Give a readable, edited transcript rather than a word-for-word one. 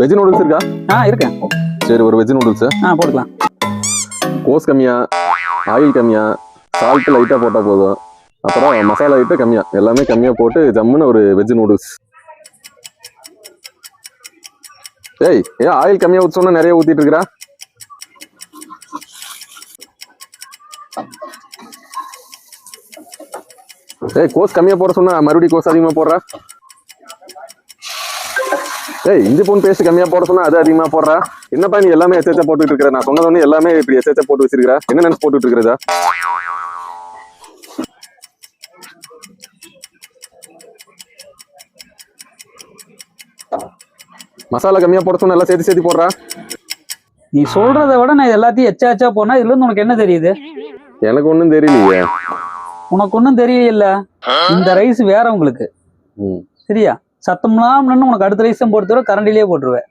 Veg noodles இருக்கா? இருக்கேன். சரி, ஒரு வெஜ் நூடுல்ஸ் போட்டுக்கலாம். கோஸ் கம்மியா, ஆயில் கம்மியா, சால்ட் லைட்டா போட்டா போதும். அப்புறம் மசாலா ஐட்டம் கம்மியா, எல்லாமே கம்மியா போட்டு ஜம்முன்னு ஒரு வெஜ் நூடுல்ஸ். ஏய், ஏன் ஆயில் கம்மியா ஊத்த சொன்னா நிறைய ஊத்திட்டு இருக்கா? ஏய், கோஸ் கம்மியா போட சொன்னா மறுபடியும் கோஸ் அதிகமா போடுறா. ஏய், இஞ்சி பூண்டு பேஸ்ட் கம்மியா போட சொன்னா அது அதிகமா போடுறா. என்னப்பா நீ எல்லாமே எச்சா போட்டுட்டு இருக்கிற? நான் சொன்னது எல்லாமே இப்படி எச்சா போட்டு வச்சிருக்கா. என்ன நினைச்சு போட்டுட்டு இருக்கிறதா? மசாலா கம்மியா போட சொன்னா எல்லாம் சேர்த்து போடுறா. நீ சொல்றதை விட நான் எல்லாத்தையும் எச்சா போனா இதுல இருந்து உனக்கு என்ன தெரியுது? எனக்கு ஒண்ணும் தெரியலையே. உனக்கு ஒன்னும் தெரியல. இந்த ரைஸ் வேற உங்களுக்கு. சரியா? சத்தம்லாம் உனக்கு அடுத்த ரைஸ் போட்டு கரண்டிலேயே போட்டுருவேன்.